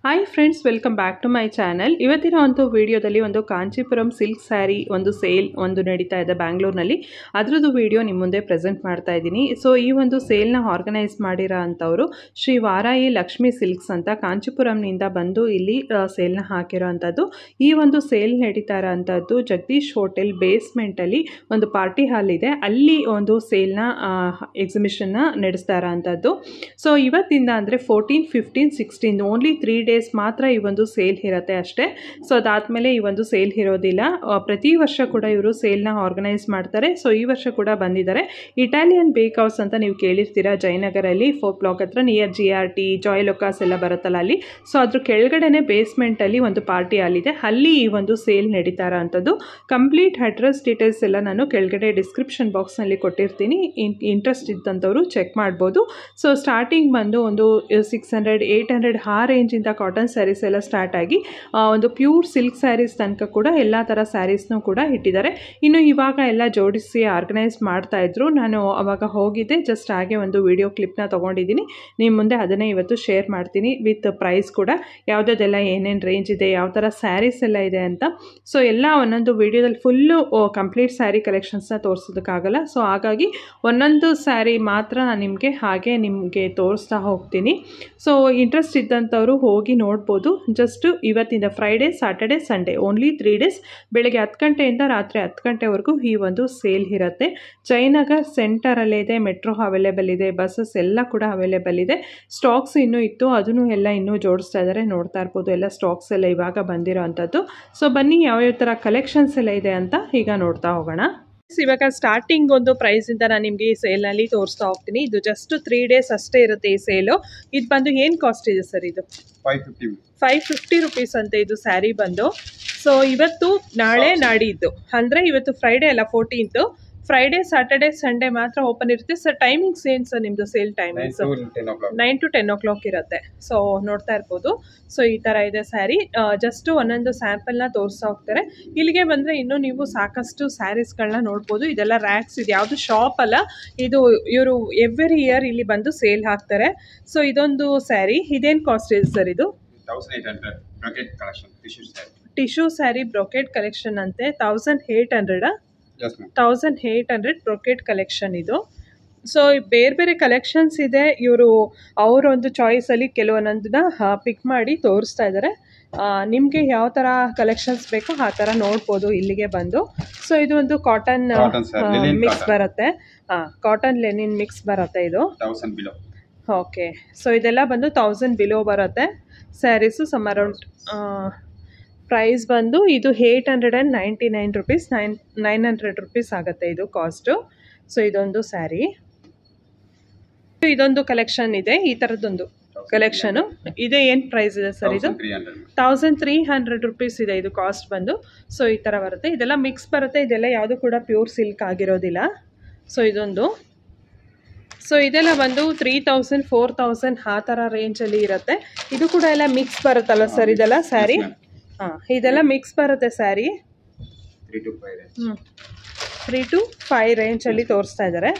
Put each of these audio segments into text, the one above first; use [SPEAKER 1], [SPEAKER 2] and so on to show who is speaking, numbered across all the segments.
[SPEAKER 1] Hi friends, welcome back to my channel. ಇವತ್ತಿನ ಒಂದು ವಿಡಿಯೋದಲ್ಲಿ ಒಂದು ಕಾಂಚೀಪುರಂ ಸಿಲ್ಕ್ ಸ್ಯಾರಿ ಒಂದು ಸೇಲ್ ಒಂದು ನಡೀತಾ ಇದೆ ಬ್ಯಾಂಗ್ಳೂರ್ನಲ್ಲಿ. ಅದರದ್ದು ವಿಡಿಯೋ ನಿಮ್ಮ ಮುಂದೆ ಪ್ರೆಸೆಂಟ್ ಮಾಡ್ತಾ ಇದ್ದೀನಿ. ಸೊ ಈ ಒಂದು ಸೇಲ್ನ ಆರ್ಗನೈಸ್ ಮಾಡಿರೋ ಅಂಥವರು ಶ್ರೀ ವಾರಾಯಿ ಲಕ್ಷ್ಮಿ ಸಿಲ್ಕ್ಸ್ ಅಂತ ಕಾಂಚೀಪುರಂನಿಂದ ಬಂದು ಇಲ್ಲಿ ಸೇಲ್ನ ಹಾಕಿರೋ ಅಂಥದ್ದು. ಈ ಒಂದು ಸೇಲ್ ನಡೀತಾ ಇರೋ ಅಂಥದ್ದು ಜಗದೀಶ್ ಹೋಟೆಲ್ ಬೇಸ್ಮೆಂಟಲ್ಲಿ ಒಂದು ಪಾರ್ಟಿ ಹಾಲ್ ಇದೆ, ಅಲ್ಲಿ ಒಂದು ಸೇಲ್ನ ಎಕ್ಸಿಬಿಷನ್ನ ನಡೆಸ್ತಾ ಇರೋ ಅಂಥದ್ದು. ಸೊ ಇವತ್ತಿಂದ ಅಂದರೆ 14, 15, 16 ಓನ್ಲಿ 3 days ಮಾತ್ರ ಈ ಒಂದು ಸೇಲ್ ಇರುತ್ತೆ ಅಷ್ಟೇ. ಸೊ ಅದಾದಮೇಲೆ ಈ ಒಂದು ಸೇಲ್ ಇರೋದಿಲ್ಲ. ಪ್ರತಿ ವರ್ಷ ಕೂಡ ಇವರು ಸೇಲ್ನ ಆರ್ಗನೈಸ್ ಮಾಡ್ತಾರೆ. ಸೊ ಈ ವರ್ಷ ಕೂಡ ಬಂದಿದ್ದಾರೆ. ಇಟಾಲಿಯನ್ ಬೇಕ್ ಹೌಸ್ ಅಂತ ನೀವು ಕೇಳಿರ್ತೀರಾ, ಜಯನಗರಲ್ಲಿ 4 ಬ್ಲಾಕ್ ಹತ್ರ ನಿಯರ್ GRT ಜಾಯ್ ಲೊಕಾಸ್ ಎಲ್ಲ ಬರುತ್ತಲ್ಲ ಅಲ್ಲಿ. ಸೊ ಅದ್ರ ಕೆಳಗಡೆನೆ ಬೇಸ್ಮೆಂಟಲ್ಲಿ ಒಂದು ಪಾರ್ಟಿ ಹಾಲ್ ಇದೆ, ಅಲ್ಲಿ ಈ ಒಂದು ಸೇಲ್ ನಡೀತಾ ಇರೋ ಅಂಥದ್ದು. ಕಂಪ್ಲೀಟ್ ಅಡ್ರೆಸ್ ಡೀಟೇಲ್ಸ್ ಎಲ್ಲ ನಾನು ಕೆಳಗಡೆ ಡಿಸ್ಕ್ರಿಪ್ಷನ್ ಬಾಕ್ಸ್ನಲ್ಲಿ ಕೊಟ್ಟಿರ್ತೀನಿ. ಇಂಟ್ರೆಸ್ಟ್ ಇದ್ದಂಥವ್ರು ಚೆಕ್ ಮಾಡ್ಬೋದು. ಸೊ ಸ್ಟಾರ್ಟಿಂಗ್ ಬಂದು ಒಂದು 600, 800 ಆ ರೇಂಜಿಂದ ಕಾಟನ್ ಸ್ಯಾರೀಸ್ ಎಲ್ಲ ಸ್ಟಾರ್ಟ್ ಆಗಿ ಒಂದು ಪ್ಯೂರ್ ಸಿಲ್ಕ್ ಸ್ಯಾರೀಸ್ ತನಕ ಕೂಡ ಎಲ್ಲ ಥರ ಸ್ಯಾರೀಸ್ನೂ ಕೂಡ ಇಟ್ಟಿದ್ದಾರೆ. ಇನ್ನು ಇವಾಗ ಎಲ್ಲ ಜೋಡಿಸಿ ಆರ್ಗನೈಸ್ ಮಾಡ್ತಾ ಇದ್ರು. ನಾನು ಅವಾಗ ಹೋಗಿದ್ದೆ, ಜಸ್ಟ್ ಹಾಗೆ ಒಂದು ವಿಡಿಯೋ ಕ್ಲಿಪ್ನ ತೊಗೊಂಡಿದ್ದೀನಿ. ನಿಮ್ಮ ಮುಂದೆ ಅದನ್ನೇ ಇವತ್ತು ಶೇರ್ ಮಾಡ್ತೀನಿ ವಿತ್ ಪ್ರೈಸ್ ಕೂಡ, ಯಾವುದೆಲ್ಲ ಏನೇನು ರೇಂಜ್ ಇದೆ, ಯಾವ ಥರ ಸ್ಯಾರೀಸ್ ಎಲ್ಲ ಇದೆ ಅಂತ. ಸೊ ಎಲ್ಲ ಒಂದೊಂದು ವಿಡಿಯೋದಲ್ಲಿ ಫುಲ್ಲು ಕಂಪ್ಲೀಟ್ ಸ್ಯಾರಿ ಕಲೆಕ್ಷನ್ಸ್ನ ತೋರಿಸೋದಕ್ಕಾಗಲ್ಲ. ಸೊ ಹಾಗಾಗಿ ಒಂದೊಂದು ಸ್ಯಾರಿ ಮಾತ್ರ ನಾನು ನಿಮಗೆ ತೋರಿಸ್ತಾ ಹೋಗ್ತೀನಿ. ಸೊ ಇಂಟ್ರೆಸ್ಟ್ ಇದ್ದಂಥವ್ರು ಹೋಗಿ ನೋಡ್ಬೋದು. ಜಸ್ಟ್ ಇವತ್ತಿಂದ Friday, Saturday, Sunday only 3 days ಬೆಳಗ್ಗೆ 10 ಗಂಟೆಯಿಂದ ರಾತ್ರಿ 10 ಗಂಟೆವರೆಗೂ ಈ ಒಂದು ಸೇಲ್ ಇರುತ್ತೆ. ಜಯನಗರ್ ಸೆಂಟರಲ್ಲೇ ಇದೆ, ಮೆಟ್ರೋ ಅವೈಲೇಬಲ್ ಇದೆ, ಬಸ್ಸಸ್ ಎಲ್ಲ ಕೂಡ ಅವೈಲೇಬಲ್ ಇದೆ. ಸ್ಟಾಕ್ಸ್ ಇನ್ನೂ ಇತ್ತು, ಅದನ್ನು ಎಲ್ಲ ಇನ್ನೂ ಜೋಡಿಸ್ತಾ ಇದ್ದಾರೆ, ನೋಡ್ತಾ ಇರ್ಬೋದು. ಎಲ್ಲ ಸ್ಟಾಕ್ಸ್ ಎಲ್ಲ ಇವಾಗ ಬಂದಿರೋ ಅಂಥದ್ದು. ಸೊ ಬನ್ನಿ ಯಾವ್ಯಾವ ಥರ ಕಲೆಕ್ಷನ್ಸ್ ಎಲ್ಲ ಇದೆ ಅಂತ ಈಗ ನೋಡ್ತಾ ಹೋಗೋಣ. ಇವಾಗ ಸ್ಟಾರ್ಟಿಂಗ್ ಒಂದು ಪ್ರೈಸಿಂದ ನಾನು ನಿಮಗೆ ಈ ಸೇಲ್ನಲ್ಲಿ ತೋರಿಸ್ತಾ ಹೋಗ್ತೀನಿ. ಇದು ಜಸ್ಟ್ 3 days ಅಷ್ಟೇ ಇರುತ್ತೆ ಈ ಸೇಲು. ಇದು ಬಂದು ಏನು ಕಾಸ್ಟ್ ಇದೆ ಸರ್? ಇದು 550 rupees ಅಂತ ಇದು ಸ್ಯಾರಿ ಬಂದು. ಸೊ ಇವತ್ತು, ನಾಳೆ, ನಾಡಿದ್ದು ಅಂದರೆ ಇವತ್ತು ಫ್ರೈಡೇ ಅಲ್ಲ 14th, ಫ್ರೈಡೇ, ಸ್ಯಾಟರ್ಡೆ, ಸಂಡೇ ಮಾತ್ರ ಓಪನ್ ಇರುತ್ತೆ. ಸರ್ ಟೈಮಿಂಗ್ಸ್ ಏನು ಸರ್ ನಿಮ್ಮದು ಸೇಲ್ ಟೈಮಿಂಗ್ಸ್? 9 to 10 o'clock ಇರುತ್ತೆ. ಸೊ ನೋಡ್ತಾ ಇರ್ಬೋದು. ಸೊ ಈ ಥರ ಇದೆ ಸ್ಯಾರಿ. ಜಸ್ಟ್ ಒಂದೊಂದು ಸ್ಯಾಂಪಲ್ನ ತೋರಿಸ್ತಾ ಹೋಗ್ತಾರೆ. ಇಲ್ಲಿಗೆ ಬಂದರೆ ಇನ್ನೂ ನೀವು ಸಾಕಷ್ಟು ಸ್ಯಾರೀಸ್ಗಳನ್ನ ನೋಡ್ಬೋದು. ಇದೆಲ್ಲ ರ್ಯಾಕ್ಸ್, ಇದು ಯಾವುದು ಶಾಪ್ ಅಲ್ಲ, ಇದು ಇವರು ಎವ್ರಿ ಇಯರ್ ಇಲ್ಲಿ ಬಂದು ಸೇಲ್ ಹಾಕ್ತಾರೆ. ಸೊ ಇದೊಂದು ಸ್ಯಾರಿ, ಇದೇನು ಕಾಸ್ಟ್ ಇದೆ ಸರ್? ಇದು
[SPEAKER 2] 1800 brocade collection
[SPEAKER 1] tissue sari brocade collection ಅಂತೆ. 1800 1800 ಬ್ರೊಕೆಟ್ ಕಲೆಕ್ಷನ್ ಇದು. ಸೊ ಬೇರೆ ಬೇರೆ ಕಲೆಕ್ಷನ್ಸ್ ಇದೆ. ಇವರು ಅವರೊಂದು ಚಾಯ್ಸಲ್ಲಿ ಕೆಲವೊಂದನ್ನ ಪಿಕ್ ಮಾಡಿ ತೋರಿಸ್ತಾ ಇದ್ದಾರೆ. ನಿಮಗೆ ಯಾವ ಥರ ಕಲೆಕ್ಷನ್ಸ್ ಬೇಕೋ ಆ ಥರ ನೋಡ್ಬೋದು ಇಲ್ಲಿಗೆ ಬಂದು. ಸೊ ಇದು ಒಂದು ಕಾಟನ್ ಮಿಕ್ಸ್ ಬರುತ್ತೆ. ಕಾಟನ್ ಲೆನಿನ್ ಮಿಕ್ಸ್ ಬರುತ್ತೆ ಇದು.
[SPEAKER 2] 1000 ಬಿಲೋ.
[SPEAKER 1] ಓಕೆ. ಸೊ ಇದೆಲ್ಲ ಬಂದು 1000 ಬಿಲೋ ಬರುತ್ತೆ ಸ್ಯಾರೀಸು. ಸಮ್ ಅರೌಂಡ್ ಪ್ರೈಸ್ ಬಂದು ಇದು 899 rupees, 900 rupees ಆಗುತ್ತೆ ಇದು ಕಾಸ್ಟು. ಸೊ ಇದೊಂದು ಸ್ಯಾರಿ. ಇದೊಂದು ಕಲೆಕ್ಷನ್ ಇದೆ, ಈ ಥರದ್ದೊಂದು ಕಲೆಕ್ಷನು ಇದೆ. ಏನು ಪ್ರೈಸ್ ಇದೆ ಸರ್? ಇದು 1300 rupees ಇದೆ ಇದು ಕಾಸ್ಟ್ ಬಂದು. ಸೊ ಈ ಥರ ಬರುತ್ತೆ. ಇದೆಲ್ಲ ಮಿಕ್ಸ್ ಬರುತ್ತೆ, ಇದೆಲ್ಲ ಯಾವುದು ಕೂಡ ಪ್ಯೂರ್ ಸಿಲ್ಕ್ ಆಗಿರೋದಿಲ್ಲ. ಸೊ ಇದೊಂದು. ಸೊ ಇದೆಲ್ಲ ಬಂದು 3000, 4000 ಆ ಥರ ರೇಂಜಲ್ಲಿ ಇರುತ್ತೆ. ಇದು ಕೂಡ ಎಲ್ಲ ಮಿಕ್ಸ್ ಬರುತ್ತಲ್ಲ ಸರ್ ಇದೆಲ್ಲ ಸ್ಯಾರಿ? ಇದೆಲ್ಲ ಮಿಕ್ಸ್ ಬರುತ್ತೆ ಸ್ಯಾರಿ. 3 to 5 ರೇಂಜಲ್ಲಿ ತೋರಿಸ್ತಾ ಇದ್ದಾರೆ.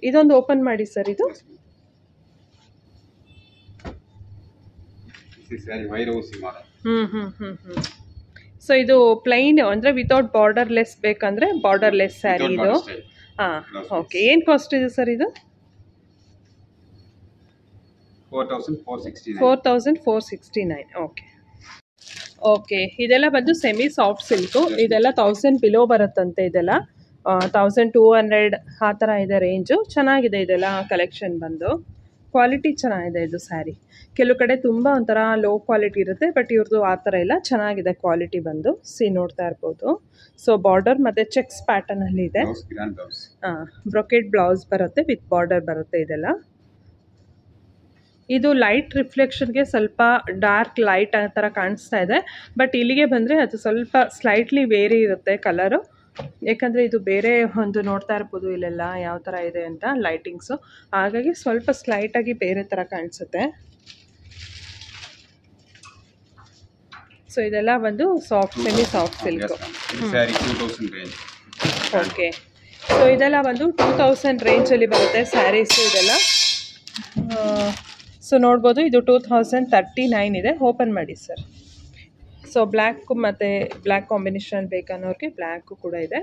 [SPEAKER 1] ಇದೊಂದು ಓಪನ್ ಮಾಡಿ ಸರ್. ಇದು ಸೊ ಇದು ಪ್ಲೈನ್ ಅಂದರೆ ವಿತೌಟ್ ಬಾರ್ಡರ್ಲೆಸ್ ಬೇಕಂದ್ರೆ ಬಾರ್ಡರ್ಲೆಸ್ ಸ್ಯಾರಿ ಇದು. ಓಕೆ. ಏನು ಕಾಸ್ಟ್ ಇದೆ ಸರ್ ಇದು? 4469. ಓಕೆ. ಇದೆಲ್ಲ ಬಂದು ಸೆಮಿ ಸಾಫ್ಟ್ ಸಿಲ್ಕು. ಇದೆಲ್ಲ 1000 ಬಿಲೋ ಬರುತ್ತಂತೆ. ಇದೆಲ್ಲ 1200 ಆ ಥರ ಇದೆ ರೇಂಜು. ಚೆನ್ನಾಗಿದೆ ಇದೆಲ್ಲ ಕಲೆಕ್ಷನ್ ಬಂದು. ಕ್ವಾಲಿಟಿ ಚೆನ್ನಾಗಿದೆ ಇದು ಸ್ಯಾರಿ. ಕೆಲವು ಕಡೆ ತುಂಬ ಒಂಥರ ಲೋ ಕ್ವಾಲಿಟಿ ಇರುತ್ತೆ, ಬಟ್ ಇವ್ರದ್ದು ಆ ಥರ ಇಲ್ಲ, ಚೆನ್ನಾಗಿದೆ ಕ್ವಾಲಿಟಿ ಬಂದು. ನೋಡ್ತಾ ಇರ್ಬೋದು. ಸೊ ಬಾರ್ಡರ್ ಮತ್ತು ಚೆಕ್ಸ್ ಪ್ಯಾಟರ್ನಲ್ಲಿ ಇದೆ. ಬ್ರೊಕೆಟ್ ಬ್ಲೌಸ್ ಬರುತ್ತೆ ವಿತ್ ಬಾರ್ಡರ್ ಬರುತ್ತೆ ಇದೆಲ್ಲ. ಇದು ಲೈಟ್ ರಿಫ್ಲೆಕ್ಷನ್ಗೆ ಸ್ವಲ್ಪ ಡಾರ್ಕ್ ಲೈಟ್ ಆ ಥರ ಕಾಣಿಸ್ತಾ ಇದೆ, ಬಟ್ ಇಲ್ಲಿಗೆ ಬಂದರೆ ಅದು ಸ್ವಲ್ಪ ಸ್ಲೈಟ್ಲಿ ವೇರಿ ಇರುತ್ತೆ ಕಲರು. ಯಾಕಂದರೆ ಇದು ಬೇರೆ ಒಂದು ನೋಡ್ತಾ ಇರ್ಬೋದು ಇಲ್ಲೆಲ್ಲ ಯಾವ ಥರ ಇದೆ ಅಂತ ಲೈಟಿಂಗ್ಸು, ಹಾಗಾಗಿ ಸ್ವಲ್ಪ ಸ್ಲೈಟಾಗಿ ಬೇರೆ ಥರ ಕಾಣಿಸುತ್ತೆ. ಸೊ ಇದೆಲ್ಲ ಬಂದು soft, semi soft silk. Okay. So ಇದೆಲ್ಲ ಬಂದು 2000 ರೇಂಜಲ್ಲಿ ಬರುತ್ತೆ ಸ್ಯಾರೀಸು ಇದೆಲ್ಲ. ಸೊ ನೋಡ್ಬೋದು ಇದು 2039 ಇದೆ. ಓಪನ್ ಮಾಡಿ ಸರ್. ಸೊ ಬ್ಲ್ಯಾಕ್ ಮತ್ತು ಬ್ಲ್ಯಾಕ್ ಕಾಂಬಿನೇಷನ್ ಬೇಕನ್ನೋರಿಗೆ ಬ್ಲ್ಯಾಕು ಕೂಡ ಇದೆ.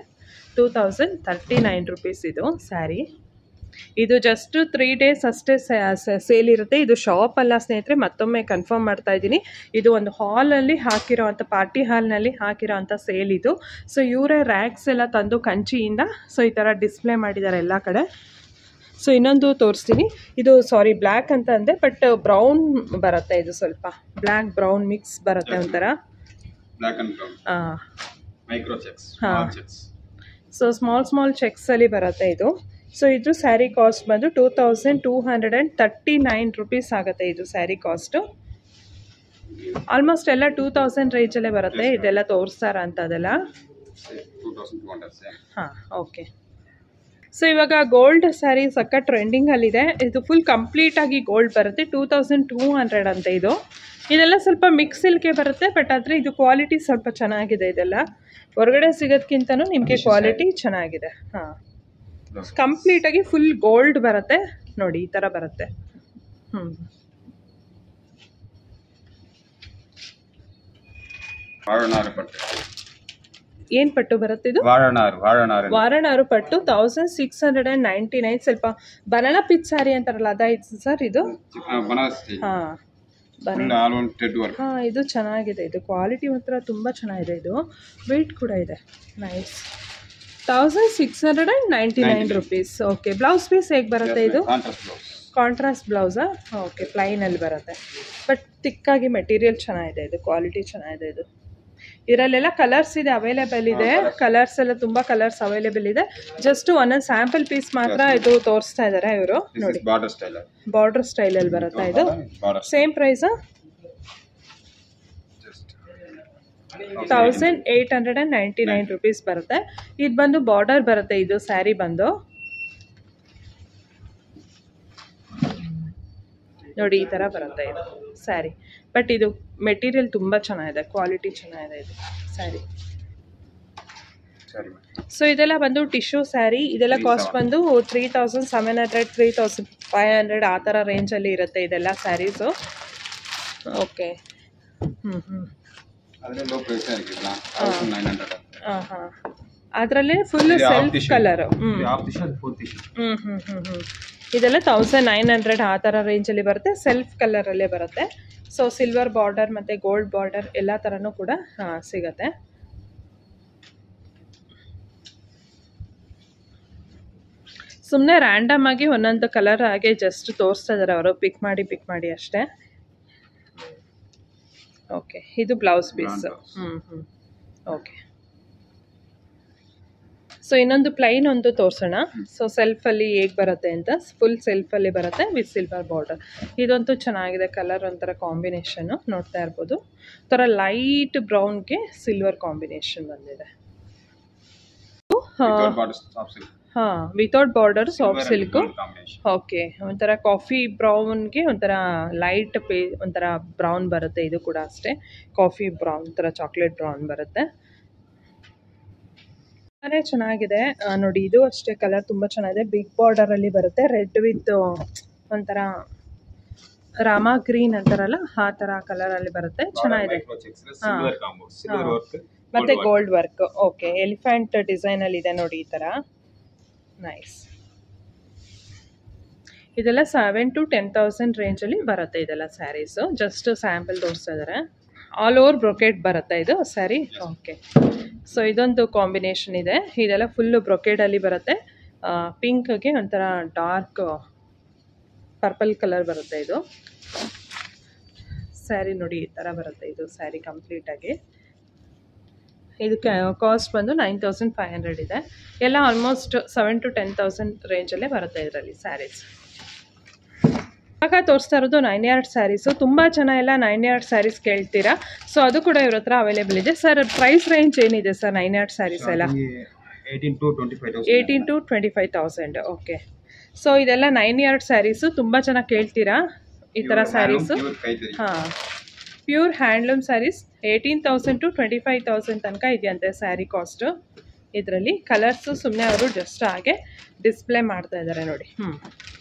[SPEAKER 1] 2039 ರುಪೀಸ್ ಇದು ಸ್ಯಾರಿ. ಇದು ಜಸ್ಟ್ 3 days ಅಷ್ಟೇ ಸೇಲ್ ಇರುತ್ತೆ. ಇದು ಶಾಪ್ ಅಲ್ಲ ಸ್ನೇಹಿತರೆ, ಮತ್ತೊಮ್ಮೆ ಕನ್ಫರ್ಮ್ ಮಾಡ್ತಾ ಇದ್ದೀನಿ. ಇದು ಒಂದು ಹಾಲಲ್ಲಿ ಹಾಕಿರೋ ಅಂಥ ಪಾರ್ಟಿ ಹಾಲ್ನಲ್ಲಿ ಹಾಕಿರೋ ಅಂಥ ಸೇಲ್ ಇದು. ಸೊ ಇವರೇ ರ್ಯಾಕ್ಸ್ ಎಲ್ಲ ತಂದು ಕಂಚಿಯಿಂದ ಸೊ ಈ ಥರ ಡಿಸ್ಪ್ಲೇ ಮಾಡಿದ್ದಾರೆ ಎಲ್ಲ ಕಡೆ. ಸೊ ಇನ್ನೊಂದು ತೋರಿಸ್ತೀನಿ. ಇದು ಸಾರಿ ಬ್ಲ್ಯಾಕ್ ಅಂತ ಅಂದೆ, ಬಟ್ ಬ್ರೌನ್ ಬರುತ್ತೆ. ಇದು ಸ್ವಲ್ಪ ಬ್ಲ್ಯಾಕ್ ಬ್ರೌನ್ ಮಿಕ್ಸ್ ಬರುತ್ತೆ ಒಂಥರ.
[SPEAKER 2] Black and brown. Micro checks.
[SPEAKER 1] So small ಚೆಕ್ಸಲ್ಲಿ ಬರುತ್ತೆ ಇದು. ಸೊ ಇದು ಸ್ಯಾರಿ ಕಾಸ್ಟ್ ಬಂದು 2239 ರುಪೀಸ್ ಆಗುತ್ತೆ. ಇದು ಸ್ಯಾರಿ ಕಾಸ್ಟು ಆಲ್ಮೋಸ್ಟ್ ಎಲ್ಲ 2000 ರೇಂಜಲ್ಲೇ ಬರುತ್ತೆ. ಇದೆಲ್ಲ ತೋರಿಸ್ತಾರ ಅಂತದೆಲ್ಲ. ಹಾಂ, ಓಕೆ. ಸೊ ಇವಾಗ ಗೋಲ್ಡ್ ಸ್ಯಾರಿ ಸಕ್ಕ ಟ್ರೆಂಡಿಂಗಲ್ಲಿದೆ. ಇದು ಫುಲ್ ಕಂಪ್ಲೀಟಾಗಿ ಗೋಲ್ಡ್ ಬರುತ್ತೆ. 2200 ಅಂತ ಇದು. ಇದೆಲ್ಲ ಸ್ವಲ್ಪ ಮಿಕ್ಸ್ ಸಿಲ್ಕೆ ಬರುತ್ತೆ, ಬಟ್ ಆದರೆ ಇದು ಕ್ವಾಲಿಟಿ ಸ್ವಲ್ಪ ಚೆನ್ನಾಗಿದೆ. ಇದೆಲ್ಲ ಹೊರಗಡೆ ಸಿಗೋದಕ್ಕಿಂತನೂ ನಿಮಗೆ ಕ್ವಾಲಿಟಿ ಚೆನ್ನಾಗಿದೆ. ಹಾಂ, ಕಂಪ್ಲೀಟಾಗಿ ಫುಲ್ ಗೋಲ್ಡ್ ಬರುತ್ತೆ ನೋಡಿ, ಈ ಥರ ಬರುತ್ತೆ. ಏನು ಪಟ್ಟು ಬರುತ್ತೆ ಇದು? ವಾರಣಾರು ಪಟ್ಟು 1699. ಸ್ವಲ್ಪ ಬನಾನಾ ಪಿಚ್ ಸ್ಯಾರಿ ಅಂತಾರಲ್ಲ ಅದಾಯ್ತು ಸರ್ ಇದು? ಹಾಂ, ಹಾಂ, ಇದು ಚೆನ್ನಾಗಿದೆ. ಇದು ಕ್ವಾಲಿಟಿ ಮಾತ್ರ ತುಂಬ ಚೆನ್ನಾಗಿದೆ. ಇದು ವೆಯ್ಟ್ ಕೂಡ ಇದೆ. Nice. 1699 rupees. Okay. Blouse piece ಹೇಗೆ ಬರುತ್ತೆ ಇದು? ಕಾಂಟ್ರಾಸ್ಟ್ ಬ್ಲೌಸಾ? ಓಕೆ, ಪ್ಲೈನಲ್ಲಿ ಬರುತ್ತೆ. ಬಟ್ ತಿಕ್ಕಾಗಿ ಮೆಟೀರಿಯಲ್ ಚೆನ್ನಾಗಿದೆ. ಇದು ಕ್ವಾಲಿಟಿ ಚೆನ್ನಾಗಿದೆ. ಇದು ಇದರಲ್ಲೆಲ್ಲ ಕಲರ್ಸ್ ಇದೆ, ಅವೈಲೇಬಲ್ ಇದೆ. ಕಲರ್ಸ್ ಎಲ್ಲ ತುಂಬ ಕಲರ್ಸ್ ಅವೈಲೇಬಲ್ ಇದೆ. ಜಸ್ಟ್ ಒಂದೊಂದು ಸ್ಯಾಂಪಲ್ ಪೀಸ್ ಮಾತ್ರ ಇದು ತೋರಿಸ್ತಾ ಇದ್ದಾರೆ ಇವರು ನೋಡಿ. ಬಾರ್ಡರ್ ಸ್ಟೈಲಲ್ಲಿ ಬರುತ್ತೆ ಇದು. ಸೇಮ್ ಪ್ರೈಸಾ? 1899 ರುಪೀಸ್ ಬರುತ್ತೆ. ಇದು ಬಂದು ಬಾರ್ಡರ್ ಬರುತ್ತೆ. ಇದು ಸ್ಯಾರಿ ಬಂದು ನೋಡಿ ಈ ಥರ ಬರುತ್ತೆ ಇದು ಸ್ಯಾರಿ. ಬಟ್ ಇದು ಮೆಟೀರಿಯಲ್ ತುಂಬ ಚೆನ್ನಾಗಿದೆ, ಕ್ವಾಲಿಟಿ ಚೆನ್ನಾಗಿದೆ ಇದು ಸ್ಯಾರಿ. ಸೊ ಇದೆಲ್ಲ ಬಂದು ಟಿಶ್ಯೂ ಸ್ಯಾರಿ. ಇದೆಲ್ಲ ಕಾಸ್ಟ್ ಬಂದು 3700 3500 ಆ ಥರ ರೇಂಜಲ್ಲಿ ಇರುತ್ತೆ ಇದೆಲ್ಲ ಸ್ಯಾರೀಸು. ಓಕೆ. ಅದರಲ್ಲೇ ಫುಲ್ ಸೆಲ್ಫ್ ಕಲರ್. ಇದೆಲ್ಲ 1900 ಆ ಥರ ರೇಂಜಲ್ಲಿ ಬರುತ್ತೆ. ಸೆಲ್ಫ್ ಕಲರಲ್ಲೇ ಬರುತ್ತೆ. ಸೊ ಸಿಲ್ವರ್ ಬಾರ್ಡರ್ ಮತ್ತು ಗೋಲ್ಡ್ ಬಾರ್ಡರ್ ಎಲ್ಲ ಥರನೂ ಕೂಡ ಸಿಗುತ್ತೆ. ಸುಮ್ಮನೆ ರ್ಯಾಂಡಮ್ ಆಗಿ ಒಂದೊಂದು ಕಲರ್ ಹಾಗೆ ಜಸ್ಟ್ ತೋರಿಸ್ತಾ ಇದ್ದಾರೆ ಅವರು, ಪಿಕ್ ಮಾಡಿ ಅಷ್ಟೇ. ಓಕೆ, ಇದು ಬ್ಲೌಸ್ ಪೀಸ್. ಓಕೆ. ಸೊ ಇನ್ನೊಂದು ಪ್ಲೈನ್ ಒಂದು ತೋರಿಸೋಣ. ಸೊ ಸೆಲ್ಫಲ್ಲಿ ಹೇಗೆ ಬರುತ್ತೆ ಅಂತ. ಫುಲ್ ಸೆಲ್ಫಲ್ಲಿ ಬರುತ್ತೆ ವಿತ್ ಸಿಲ್ವರ್ ಬಾರ್ಡರ್. ಇದಂತೂ ಚೆನ್ನಾಗಿದೆ. ಕಲರ್ ಒಂಥರ ಕಾಂಬಿನೇಷನ್ನು ನೋಡ್ತಾ ಇರ್ಬೋದು. ಥರ ಲೈಟ್ ಬ್ರೌನ್ಗೆ ಸಿಲ್ವರ್ ಕಾಂಬಿನೇಷನ್ ಬಂದಿದೆ. ಹಾಂ, without border soft silk. Okay. ಒಂಥರ ಕಾಫಿ ಬ್ರೌನ್ಗೆ ಒಂಥರ ಲೈಟ್ ಒಂಥರ ಬ್ರೌನ್ ಬರುತ್ತೆ. ಇದು ಕೂಡ ಅಷ್ಟೇ ಕಾಫಿ ಬ್ರೌನ್, ಒಂಥರ ಚಾಕ್ಲೇಟ್ ಬ್ರೌನ್ ಬರುತ್ತೆ. ತುಂಬಾ ಚೆನ್ನಾಗಿದೆ ನೋಡಿ. ಇದು ಅಷ್ಟೇ ಕಲರ್ ತುಂಬ ಚೆನ್ನಾಗಿದೆ. ಬಿಗ್ ಬಾರ್ಡರಲ್ಲಿ ಬರುತ್ತೆ. ರೆಡ್ ವಿತ್ ಒಂಥರ ರಾಮ ಗ್ರೀನ್ ಅಂತಾರಲ್ಲ ಆ ಥರ ಕಲರಲ್ಲಿ ಬರುತ್ತೆ. ಚೆನ್ನಾಗಿದೆ. ಮತ್ತೆ ಗೋಲ್ಡ್ ವರ್ಕ್. ಓಕೆ. ಎಲಿಫೆಂಟ್ ಡಿಸೈನಲ್ಲಿ ಇದೆ ನೋಡಿ ಈ ಥರ. ನೈಸ್. ಇದೆಲ್ಲ 7,000 to 10,000 ರೇಂಜಲ್ಲಿ ಬರುತ್ತೆ ಇದೆಲ್ಲ ಸ್ಯಾರೀಸು. ಜಸ್ಟ್ ಸ್ಯಾಂಪಲ್ ತೋರಿಸ್ತಾ ಇದ್ದಾರೆ. ಆಲ್ ಓವರ್ ಬ್ರೊಕೇಡ್ ಬರುತ್ತೆ ಇದು ಸ್ಯಾರಿ. ಓಕೆ. ಸೊ ಇದೊಂದು ಕಾಂಬಿನೇಷನ್ ಇದೆ. ಇದೆಲ್ಲ ಫುಲ್ಲು ಬ್ರೊಕೇಡಲ್ಲಿ ಬರುತ್ತೆ. ಪಿಂಕ್ಗೆ ಒಂಥರ ಡಾರ್ಕ್ ಪರ್ಪಲ್ ಕಲರ್ ಬರುತ್ತೆ ಇದು ಸ್ಯಾರಿ. ನೋಡಿ ಈ ಥರ ಬರುತ್ತೆ ಇದು ಸ್ಯಾರಿ ಕಂಪ್ಲೀಟಾಗಿ. ಇದಕ್ಕೆ ಕಾಸ್ಟ್ ಬಂದು 9500 ಇದೆ. ಎಲ್ಲ ಆಲ್ಮೋಸ್ಟ್ 7,000 to 10,000 ರೇಂಜಲ್ಲೇ ಬರುತ್ತೆ ಇದರಲ್ಲಿ ಸ್ಯಾರೀಸ್. ಇವಾಗ ತೋರಿಸ್ತಾ ಇರೋದು 9 ಯಾರ್ಡ್ ಸ್ಯಾರೀಸು. ತುಂಬ ಜನ ಎಲ್ಲ 9 ಯಾರ್ಡ್ ಸ್ಯಾರೀಸ್ ಕೇಳ್ತೀರಾ. ಸೊ ಅದು ಕೂಡ ಇವ್ರ ಹತ್ರ ಅವೈಲೇಬಲ್ ಇದೆ. ಸರ್ ಪ್ರೈಸ್ ರೇಂಜ್ ಏನಿದೆ ಸರ್ 9 ಯಾರ್ಡ್ ಸ್ಯಾರೀಸ್ ಎಲ್ಲ? 18,000 to 25,000. ಓಕೆ. ಸೊ ಇದೆಲ್ಲ 9 ಯಾರ್ಡ್ ಸ್ಯಾರೀಸು. ತುಂಬ ಜನ ಕೇಳ್ತೀರಾ ಈ ಥರ ಸ್ಯಾರೀಸು. ಹಾಂ, ಪ್ಯೂರ್ ಹ್ಯಾಂಡ್ಲೂಮ್ ಸ್ಯಾರೀಸ್ 18,000 to 25,000 ತನಕ ಇದೆಯಂತೆ ಸ್ಯಾರಿ ಕಾಸ್ಟು. ಇದರಲ್ಲಿ ಕಲರ್ಸು ಸುಮ್ಮನೆ ಅವರು ಜಸ್ಟ್ ಹಾಗೆ ಡಿಸ್ಪ್ಲೇ ಮಾಡ್ತಾ ಇದ್ದಾರೆ ನೋಡಿ.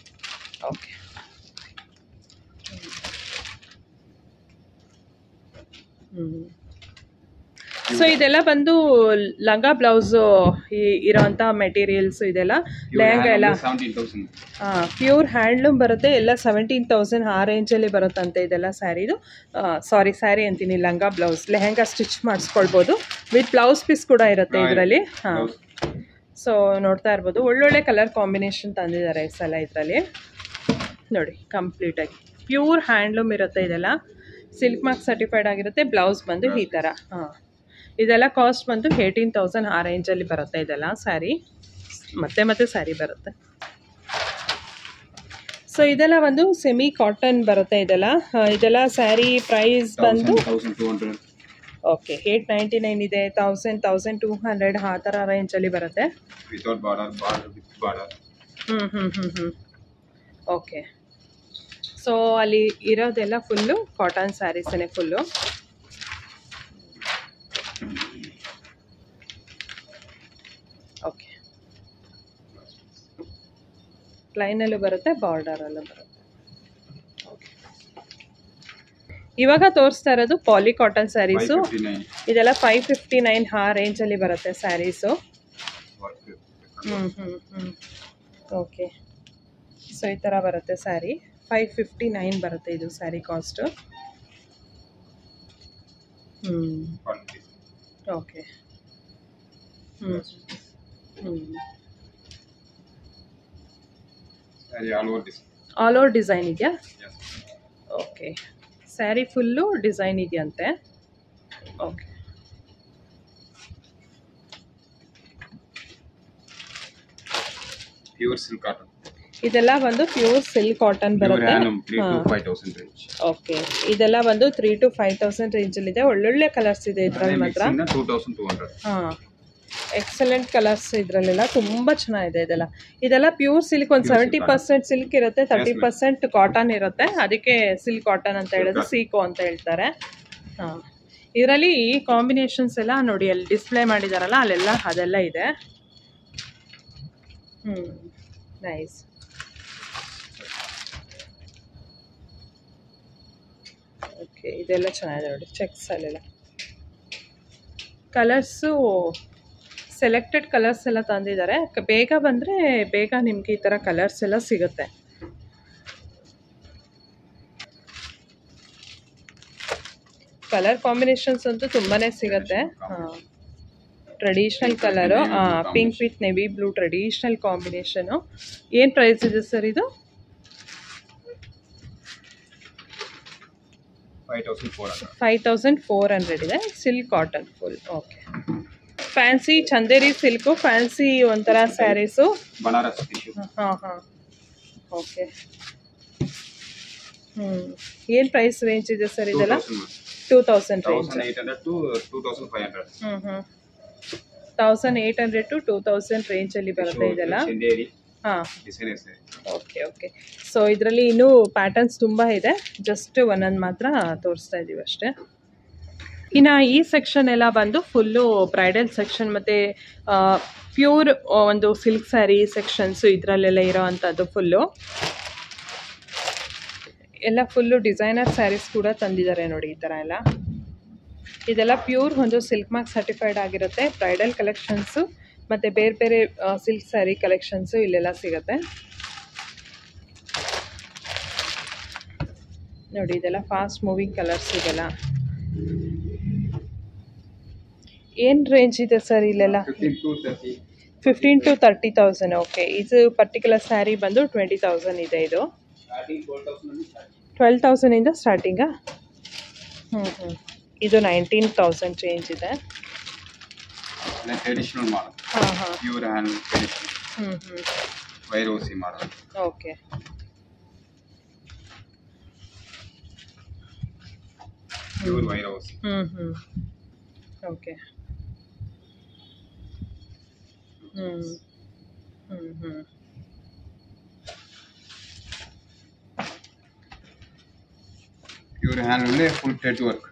[SPEAKER 1] ಓಕೆ. ಸೊ ಇದೆಲ್ಲ ಬಂದು ಲಂಗ ಬ್ಲೌಸು ಇರೋಂಥ ಮೆಟೀರಿಯಲ್ಸ್ ಇದೆಲ್ಲ ಲೆಹಂಗಾ ಎಲ್ಲ
[SPEAKER 2] 17,000
[SPEAKER 1] ಪ್ಯೂರ್ ಹ್ಯಾಂಡ್ಲೂಮ್ ಬರುತ್ತೆ ಎಲ್ಲ 17,000 ಆ ರೇಂಜಲ್ಲಿ ಬರುತ್ತಂತೆ ಇದೆಲ್ಲ ಸ್ಯಾರಿದು ಸ್ಯಾರಿ ಅಂತೀನಿ ಲಂಗ ಬ್ಲೌಸ್ ಲೆಹಂಗಾ ಸ್ಟಿಚ್ ಮಾಡಿಸ್ಕೊಳ್ಬೋದು ವಿತ್ ಬ್ಲೌಸ್ ಪೀಸ್ ಕೂಡ ಇರುತ್ತೆ ಇದರಲ್ಲಿ ಹಾಂ ಸೊ ನೋಡ್ತಾ ಇರ್ಬೋದು ಒಳ್ಳೊಳ್ಳೆ ಕಲರ್ ಕಾಂಬಿನೇಷನ್ ತಂದಿದ್ದಾರೆ ಈ ಸಲ ಇದರಲ್ಲಿ ನೋಡಿ ಕಂಪ್ಲೀಟಾಗಿ ಪ್ಯೂರ್ ಹ್ಯಾಂಡ್ಲೂಮ್ ಇರುತ್ತೆ ಇದೆಲ್ಲ ಸಿಲ್ಕ್ ಮಾರ್ಕ್ ಸರ್ಟಿಫೈಡ್ ಆಗಿರುತ್ತೆ ಬ್ಲೌಸ್ ಬಂದು ಈ ಥರ ಹಾಂ ಇದೆಲ್ಲ ಕಾಸ್ಟ್ ಬಂದು 18,000 ಆ ರೇಂಜಲ್ಲಿ ಬರುತ್ತೆ ಇದೆಲ್ಲ ಸ್ಯಾರಿ ಮತ್ತೆ ಸ್ಯಾರಿ ಬರುತ್ತೆ ಸೊ ಇದೆಲ್ಲ ಒಂದು ಸೆಮಿ ಕಾಟನ್ ಬರುತ್ತೆ ಇದೆಲ್ಲ ಸ್ಯಾರಿ ಪ್ರೈಸ್ ಬಂದು
[SPEAKER 2] 1,200
[SPEAKER 1] ಓಕೆ 899 ಇದೆ 1,000 1,200 ಆ ಥರ ರೇಂಜಲ್ಲಿ ಬರುತ್ತೆ
[SPEAKER 2] without border with border
[SPEAKER 1] okay so ಅಲ್ಲಿ ಇರೋದೆಲ್ಲ ಫುಲ್ಲು ಕಾಟನ್ ಸ್ಯಾರೀಸೇ ಫುಲ್ಲು ಓಕೆ ಪ್ಲೈನಲ್ಲೂ ಬರುತ್ತೆ ಬಾರ್ಡರಲ್ಲೂ ಬರುತ್ತೆ ಓಕೆ ಇವಾಗ ತೋರಿಸ್ತಾ ಇರೋದು ಪಾಲಿ ಕಾಟನ್ ಸ್ಯಾರೀಸು ಇದೆಲ್ಲ 559 ಆ ರೇಂಜಲ್ಲಿ ಬರುತ್ತೆ ಸ್ಯಾರೀಸು ಓಕೆ ಸೊ ಈ ಥರ ಬರುತ್ತೆ ಸ್ಯಾರಿ 559 ಬರುತ್ತೆ ಇದು sari cost okay all over design ಇದೆಯಾ ಓಕೆ ಸ್ಯಾರಿ ಫುಲ್ಲು ಡಿಸೈನ್ ಇದೆಯಂತೆ ಓಕೆ
[SPEAKER 2] ಪ್ಯೂರ್ ಸಿಲ್ಕ್ ಕಾಟನ್
[SPEAKER 1] ಇದೆಲ್ಲ ಬಂದು ಪ್ಯೂರ್ ಸಿಲ್ಕ್ ಕಾಟನ್ ಬರುತ್ತೆ ಓಕೆ ಇದೆಲ್ಲ ಬಂದು 3,000 to 5,000 ರೇಂಜಲ್ಲಿ ಇದೆ ಒಳ್ಳೊಳ್ಳೆ ಕಲರ್ಸ್ ಇದೆ ಇದರಲ್ಲಿ ಮಾತ್ರ
[SPEAKER 2] 2,200
[SPEAKER 1] ಹಾಂ ಎಕ್ಸಲೆಂಟ್ ಕಲರ್ಸ್ ಇದರಲ್ಲೆಲ್ಲ ತುಂಬ ಚೆನ್ನಾಗಿದೆ ಇದೆಲ್ಲ ಪ್ಯೂರ್ ಸಿಲ್ಕ್ ಒಂದು 70% ಸಿಲ್ಕ್ ಇರುತ್ತೆ 30% ಕಾಟನ್ ಇರುತ್ತೆ ಅದಕ್ಕೆ ಸಿಲ್ಕ್ ಕಾಟನ್ ಅಂತ ಹೇಳೋದು ಸೀಕೋ ಅಂತ ಹೇಳ್ತಾರೆ ಹಾಂ ಇದರಲ್ಲಿ ಈ ಕಾಂಬಿನೇಷನ್ಸ್ ಎಲ್ಲ ನೋಡಿ ಅಲ್ಲಿ ಡಿಸ್ಪ್ಲೇ ಮಾಡಿದಾರಲ್ಲ ಅಲ್ಲೆಲ್ಲ ಅದೆಲ್ಲ ಇದೆ ನೈಸ್ ಓಕೆ ಇದೆಲ್ಲ ಚೆನ್ನಾಗಿದೆ ನೋಡಿ ಚೆಕ್ಸ್ ಅಲ್ಲೆಲ್ಲ ಕಲರ್ಸು ಸೆಲೆಕ್ಟೆಡ್ ಕಲರ್ಸ್ ಎಲ್ಲ ತಂದಿದ್ದಾರೆ ಬೇಗ ಬಂದರೆ ಬೇಗ ನಿಮಗೆ ಈ ಥರ ಕಲರ್ಸ್ ಎಲ್ಲ ಸಿಗುತ್ತೆ ಕಲರ್ ಕಾಂಬಿನೇಷನ್ಸ್ ಅಂತೂ ತುಂಬಾ ಸಿಗುತ್ತೆ ಹಾಂ traditional colour pink with navy blue traditional combination ಏನು ಪ್ರೈಸ್ ಇದೆ ಸರ್ ಇದು 5,400 ಇದೆ silk cotton full okay fancy Chanderi silk fancy ಒಂಥರ ಸ್ಯಾರೀಸು ಹಾಂ ಓಕೆ ಏನು ಪ್ರೈಸ್ ರೇಂಜ್ ಇದೆ ಸರ್ ಇದೆಲ್ಲ 2,000 ರೇಂಜ್ 1,800 to 2,000 ರೇಂಜಲ್ಲಿ ಬರುತ್ತೆ ಇದೆಲ್ಲ ಹಾಂ ಓಕೆ ಸೊ ಇದರಲ್ಲಿ ಇನ್ನೂ ಪ್ಯಾಟರ್ನ್ಸ್ ತುಂಬ ಇದೆ ಜಸ್ಟ್ ಒಂದೊಂದು ಮಾತ್ರ ತೋರಿಸ್ತಾ ಇದ್ದೀವಿ ಅಷ್ಟೇ ಇನ್ನು ಈ ಸೆಕ್ಷನ್ ಎಲ್ಲ ಬಂದು ಫುಲ್ಲು ಬ್ರೈಡಲ್ ಸೆಕ್ಷನ್ ಮತ್ತು ಪ್ಯೂರ್ ಒಂದು ಸಿಲ್ಕ್ ಸ್ಯಾರಿ ಸೆಕ್ಷನ್ಸು ಇದರಲ್ಲೆಲ್ಲ ಇರೋ ಅಂಥದ್ದು ಫುಲ್ಲು ಎಲ್ಲ ಫುಲ್ಲು ಡಿಸೈನರ್ ಸ್ಯಾರೀಸ್ ಕೂಡ ತಂದಿದ್ದಾರೆ ನೋಡಿ ಈ ಥರ ಎಲ್ಲ ಇದೆಲ್ಲ ಪ್ಯೂರ್ ಒಂದು ಸಿಲ್ಕ್ ಮಾರ್ಕ್ ಸರ್ಟಿಫೈಡ್ ಆಗಿರುತ್ತೆ ಬ್ರೈಡಲ್ ಕಲೆಕ್ಷನ್ಸು ಮತ್ತು ಬೇರೆ ಬೇರೆ ಸಿಲ್ಕ್ ಸ್ಯಾರಿ ಕಲೆಕ್ಷನ್ಸು ಇಲ್ಲೆಲ್ಲ ಸಿಗುತ್ತೆ ನೋಡಿ ಇದೆಲ್ಲ ಫಾಸ್ಟ್ ಮೂವಿಂಗ್ ಕಲರ್ಸ್ ಇದೆಲ್ಲ ಏನು ರೇಂಜ್ ಇದೆ ಸರ್ ಇಲ್ಲೆಲ್ಲ 15,000 to 30,000 ಓಕೆ ಇದು ಪರ್ಟಿಕ್ಯುಲರ್ ಸ್ಯಾರಿ ಬಂದು 20,000 ಇದೆ ಇದು 12,000 ಇಂದ ಸ್ಟಾರ್ಟಿಂಗಾ ಇದು 19,000 ಚೇಂಜ್ ಇದೆ
[SPEAKER 2] traditional model pure hand traditional ವೈರೋಸಿ ಮಾಡಲ್
[SPEAKER 1] ಓಕೆ
[SPEAKER 2] ಪ್ಯೂರ್ ವೈರೋಸಿ
[SPEAKER 1] ಓಕೆ
[SPEAKER 2] ಪ್ಯೂರ್ ಹ್ಯಾಂಡ್ ಅಲ್ಲಿ full thread work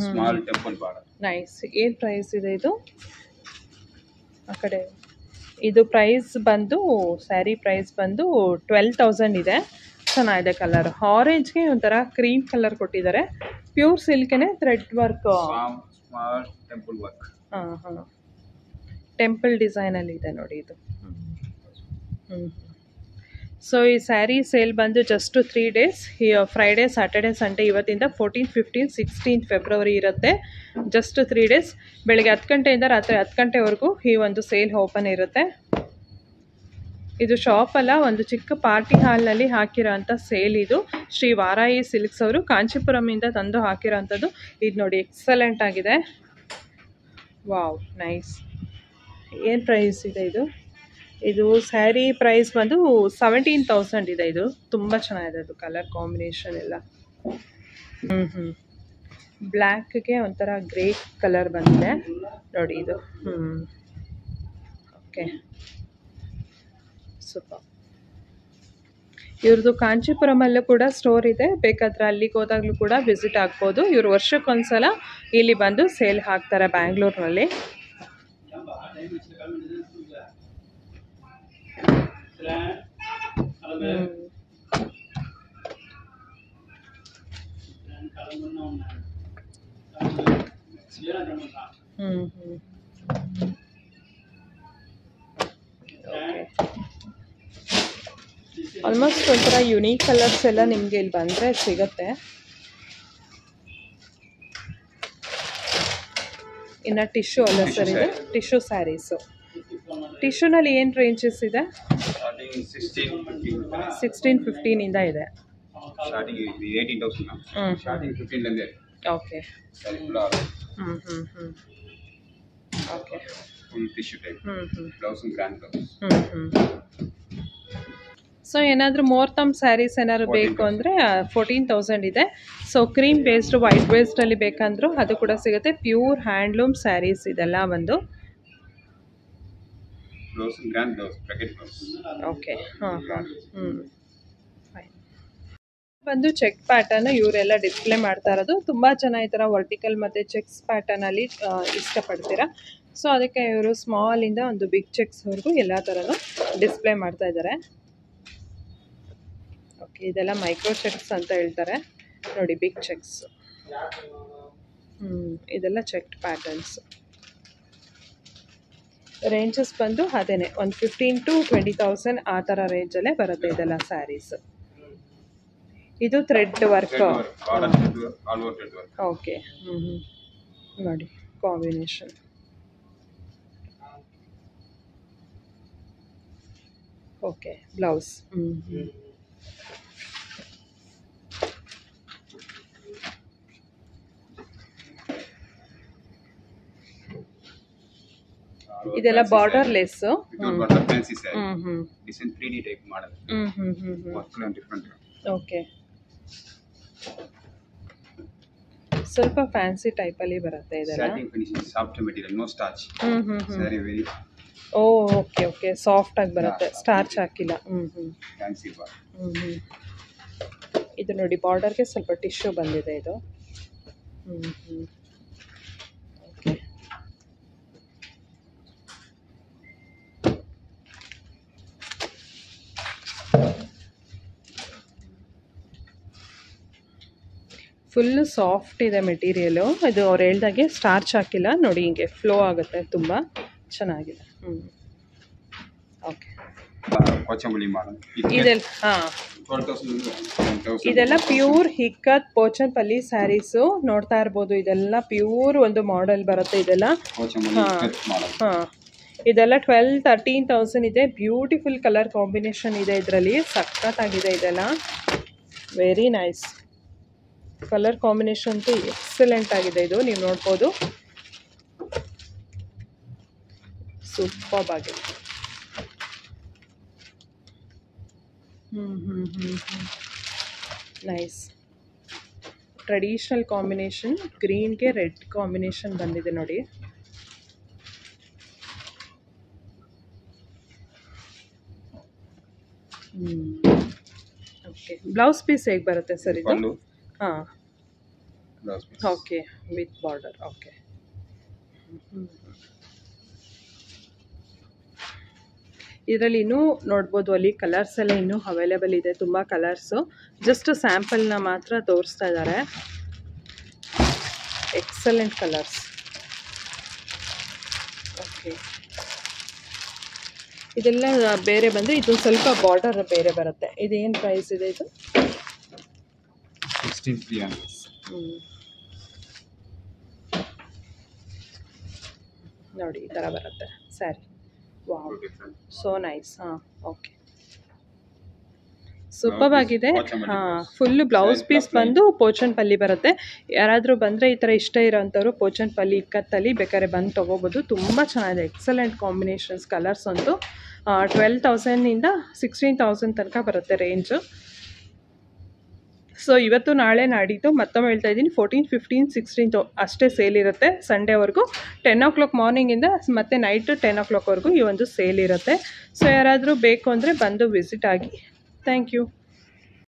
[SPEAKER 2] small temple border
[SPEAKER 1] nice ಏನು ಪ್ರೈಸ್ ಇದೆ ಇದು ಆ ಕಡೆ ಇದು ಪ್ರೈಸ್ ಬಂದು ಸ್ಯಾರಿ ಪ್ರೈಸ್ ಬಂದು 12,000 ಇದೆ ಚೆನ್ನಾಗಿದೆ ಕಲರ್ ಆರೆಂಜ್ಗೆ ಒಂಥರ ಕ್ರೀಮ್ ಕಲರ್ ಕೊಟ್ಟಿದ್ದಾರೆ ಪ್ಯೂರ್ ಸಿಲ್ಕ್ನೇ thread work.
[SPEAKER 2] Small temple work.
[SPEAKER 1] ಹಾಂ ಹಾಂ, ಟೆಂಪಲ್ ಡಿಸೈನಲ್ಲಿ ಇದೆ ನೋಡಿ ಇದು. ಸೊ ಈ ಸ್ಯಾರಿ ಸೇಲ್ ಬಂದು just 3 days, Friday Saturday Sunday, ಇವತ್ತಿಂದ 14, 15, 16 ಫೆಬ್ರವರಿ ಇರುತ್ತೆ. ಜಸ್ಟ್ 3 ಡೇಸ್, ಬೆಳಗ್ಗೆ 10 ಗಂಟೆಯಿಂದ ರಾತ್ರಿ 10 ಗಂಟೆವರೆಗೂ ಈ ಒಂದು ಸೇಲ್ ಓಪನ್ ಇರುತ್ತೆ. ಇದು ಶಾಪ್ ಅಲ್ಲ, ಒಂದು ಚಿಕ್ಕ ಪಾರ್ಟಿ ಹಾಲ್ನಲ್ಲಿ ಹಾಕಿರೋ ಅಂಥ ಸೇಲ್ ಇದು. ಶ್ರೀ ವಾರಾಯಿ ಸಿಲ್ಕ್ಸ್ ಅವರು ಕಾಂಚೀಪುರಮಿಂದ ತಂದು ಹಾಕಿರೋ ಅಂಥದ್ದು. ಇದು ನೋಡಿ ಎಕ್ಸಲೆಂಟ್ ಆಗಿದೆ. Wow, nice. ಏನು ಪ್ರೈಸ್ ಇದೆ ಇದು? ಇದು ಸ್ಯಾರಿ ಪ್ರೈಸ್ ಬಂದು 17,000 ಇದೆ. ಇದು ತುಂಬ ಚೆನ್ನಾಗಿದೆ, ಅದು ಕಲರ್ ಕಾಂಬಿನೇಷನ್ ಎಲ್ಲ. ಬ್ಲ್ಯಾಕ್ಗೆ ಒಂಥರ ಗ್ರೇ ಕಲರ್ ಬಂದಿದೆ ನೋಡಿ ಇದು. Okay, super. ಇವ್ರದ್ದು ಕಾಂಚೀಪುರಮಲ್ಲೂ ಕೂಡ ಸ್ಟೋರ್ ಇದೆ, ಬೇಕಾದ್ರೆ ಅಲ್ಲಿಗೆ ಹೋದಾಗಲೂ ಕೂಡ ವಿಸಿಟ್ ಆಗ್ಬೋದು. ಇವರು ವರ್ಷಕ್ಕೊಂದ್ಸಲ ಇಲ್ಲಿ ಬಂದು ಸೇಲ್ ಹಾಕ್ತಾರೆ ಬ್ಯಾಂಗ್ಳೂರ್ನಲ್ಲಿ. ಆಲ್ಮೋಸ್ಟ್ ಒಂಥರ ಯುನೀಕ್ ಕಲರ್ಸ್ ಎಲ್ಲ ನಿಮಗೆ ಇಲ್ಲಿ ಬಂದರೆ ಸಿಗುತ್ತೆ. ಇನ್ನು ಟಿಶ್ಯೂ ಅಲ್ಲ ಸರ್, ಇದು ಟಿಶ್ಯೂ ಸ್ಯಾರೀಸು. ಟಿಶ್ಯೂನಲ್ಲಿ ಏನು ರೇಂಜಸ್ ಇದೆ? 16-15 ಇಂದ ಇದೆ. ಓಕೆ. ಓಕೆ. ಸೊ ಏನಾದರೂ ಮೋರ್ ತಮ್ ಸ್ಯಾರೀಸ್ ಏನಾದ್ರು ಬೇಕು ಅಂದರೆ 14,000 ಇದೆ. ಸೊ ಕ್ರೀಮ್ ಬೇಸ್ಡ್, ವೈಟ್ ಬೇಸ್ಡಲ್ಲಿ ಬೇಕಂದ್ರೂ ಅದು ಕೂಡ ಸಿಗುತ್ತೆ. ಪ್ಯೂರ್ ಹ್ಯಾಂಡ್ಲೂಮ್ ಸ್ಯಾರೀಸ್ ಇದೆಲ್ಲ ಒಂದು. ಓಕೆ. ಹಾಂ ಹಾಂ. ಫೈನ್. ಬಂದು ಚೆಕ್ ಪ್ಯಾಟರ್ನ್ ಇವರೆಲ್ಲ ಡಿಸ್ಪ್ಲೇ ಮಾಡ್ತಾ ಇರೋದು. ತುಂಬ ಜನ ಈ ಥರ ವರ್ಟಿಕಲ್ ಮತ್ತು ಚೆಕ್ಸ್ ಪ್ಯಾಟರ್ನಲ್ಲಿ ಇಷ್ಟಪಡ್ತೀರಾ. ಸೊ ಅದಕ್ಕೆ ಇವರು ಸ್ಮಾಲಿಂದ ಒಂದು ಬಿಗ್ ಚೆಕ್ಸ್ವರೆಗೂ ಎಲ್ಲ ಥರನೂ ಡಿಸ್ಪ್ಲೇ ಮಾಡ್ತಾ ಇದ್ದಾರೆ. ಓಕೆ, ಇದೆಲ್ಲ ಮೈಕ್ರೋ ಚೆಕ್ಸ್ ಅಂತ ಹೇಳ್ತಾರೆ ನೋಡಿ, ಬಿಗ್ ಚೆಕ್ಸ್. ಇದೆಲ್ಲ ಚೆಕ್ಡ್ ಪ್ಯಾಟರ್ನ್ಸ್. ರೇಂಜಸ್ ಬಂದು ಅದೇನೆ, ಒಂದು 15,000 to 20,000 ಆ ಥರ ರೇಂಜಲ್ಲೇ ಬರುತ್ತೆ ಇದೆಲ್ಲ ಸ್ಯಾರೀಸ್. ಇದು ಥ್ರೆಡ್ ವರ್ಕ್. ಓಕೆ. ನೋಡಿ ಕಾಂಬಿನೇಷನ್. Okay, blouse. ಇದೆಲ್ಲ ಬಾರ್ಡರ್ ಲೆಸ್. ಓಕೆ, ಸ್ವಲ್ಪ ಫ್ಯಾನ್ಸಿ ಟೈಪಲ್ಲಿ ಬರುತ್ತೆ ಇದೆಲ್ಲ. ಓ ಓಕೆ ಓಕೆ, ಸಾಫ್ಟ್ ಆಗಿ ಬರುತ್ತೆ, ಸ್ಟಾರ್ಚ್ ಹಾಕಿಲ್ಲ. ಇದು ನೋಡಿ ಬಾರ್ಡರ್ಗೆ ಸ್ವಲ್ಪ ಟಿಶ್ಯೂ ಬಂದಿದೆ ಇದು. ಓಕೆ. ಫುಲ್ಲು ಸಾಫ್ಟ್ ಇದೆ ಮೆಟೀರಿಯಲು. ಇದು ಅವ್ರು ಹೇಳ್ದಾಗೆ ಸ್ಟಾರ್ಚ್ ಹಾಕಿಲ್ಲ ನೋಡಿ, ಹಿಂಗೆ ಫ್ಲೋ ಆಗುತ್ತೆ, ತುಂಬ ಚೆನ್ನಾಗಿದೆ. ಓಕೆ. ಇದೆಲ್ಲ ಇದೆಲ್ಲ ಪ್ಯೂರ್ ಹಿಕ್ಕತ್ ಪೋಚಂಪಲ್ಲಿ ಸ್ಯಾರೀಸು ನೋಡ್ತಾ ಇರ್ಬೋದು. ಇದೆಲ್ಲ ಪ್ಯೂರ್ ಒಂದು ಮಾಡೆಲ್ ಬರುತ್ತೆ ಇದೆಲ್ಲ. ಹಾಂ, ಇದೆಲ್ಲ 12-13,000 ಇದೆ. ಬ್ಯೂಟಿಫುಲ್ ಕಲರ್ ಕಾಂಬಿನೇಷನ್ ಇದೆ ಇದರಲ್ಲಿ, ಸಖತ್ತಾಗಿದೆ ಇದೆಲ್ಲ. ವೆರಿ ನೈಸ್ ಕಲರ್ ಕಾಂಬಿನೇಷನ್ ಅಂತೂ ಎಕ್ಸಲೆಂಟ್ ಆಗಿದೆ. ಇದು ನೀವು ನೋಡ್ಬೋದು, ಸೂಪರ್ ಆಗಿದೆ. Nice traditional combination. ಗ್ರೀನ್ಗೆ ರೆಡ್ ಕಾಂಬಿನೇಷನ್ ಬಂದಿದೆ ನೋಡಿ. ಓಕೆ, ಬ್ಲೌಸ್ ಪೀಸ್ ಹೇಗೆ ಬರುತ್ತೆ ಸರ್ ಇದು? ಹಾಂ, ಓಕೆ, ವಿತ್ ಬಾರ್ಡರ್. ಓಕೆ. ಇದರಲ್ಲಿ ಇನ್ನೂ ನೋಡ್ಬೋದು, ಅಲ್ಲಿ ಕಲರ್ಸ್ ಎಲ್ಲ ಇನ್ನೂ ಅವೈಲೇಬಲ್ ಇದೆ, ತುಂಬ ಕಲರ್ಸು. ಜಸ್ಟ್ ಸ್ಯಾಂಪಲ್ನ ಮಾತ್ರ ತೋರಿಸ್ತಾ ಇದ್ದಾರೆ. Excellent colours. ಓಕೆ, ಇದೆಲ್ಲ ಬೇರೆ ಬಂದರೆ ಇದು ಸ್ವಲ್ಪ ಬಾರ್ಡರ್ ಬೇರೆ ಬರುತ್ತೆ. ಇದೇನು ಪ್ರೈಸ್ ಇದೆ ಇದು?
[SPEAKER 2] 16,300.
[SPEAKER 1] ನೋಡಿ ಈ ಥರ ಬರುತ್ತೆ ಸ್ಯಾರಿ. Wow, so nice. ಹಾಂ, ಓಕೆ, ಸೂಪರ್ ಆಗಿದೆ. ಹಾಂ, ಫುಲ್ಲು ಬ್ಲೌಸ್ ಪೀಸ್ ಬಂದು ಪೋಚನ್ಪಲ್ಲಿ ಬರುತ್ತೆ. ಯಾರಾದರೂ ಬಂದರೆ ಈ ಥರ ಇಷ್ಟ ಇರೋಂಥವ್ರು ಪೋಚನ್ಪಲ್ಲಿ ಇಕ್ಕತ್ತಲ್ಲಿ ಬೇಕಾದ್ರೆ ಬಂದು ತೊಗೋಬೋದು. ತುಂಬ ಚೆನ್ನಾಗಿದೆ, ಎಕ್ಸಲೆಂಟ್ ಕಾಂಬಿನೇಷನ್ಸ್. ಕಲರ್ಸ್ ಅಂತೂ 12,000ಇಂದ 16,000 ತನಕ ಬರುತ್ತೆ ರೇಂಜು. ಸೊ ಇವತ್ತು ನಾಳೆ ನಾಡಿದ್ದು ಮತ್ತೊಮ್ಮೆ ಹೇಳ್ತಾ ಇದ್ದೀನಿ, 14, 15, 16 ಅಷ್ಟೇ ಸೇಲ್ ಇರುತ್ತೆ. ಸಂಡೇವರೆಗೂ 10 o'clock ಮಾರ್ನಿಂಗಿಂದ ಮತ್ತು ನೈಟು 10 o'clockವರೆಗೂ ಈ ಒಂದು ಸೇಲ್ ಇರುತ್ತೆ. ಸೊ ಯಾರಾದರೂ ಬೇಕು ಅಂದರೆ ಬಂದು ವಿಸಿಟ್ ಆಗಿ. Thank you.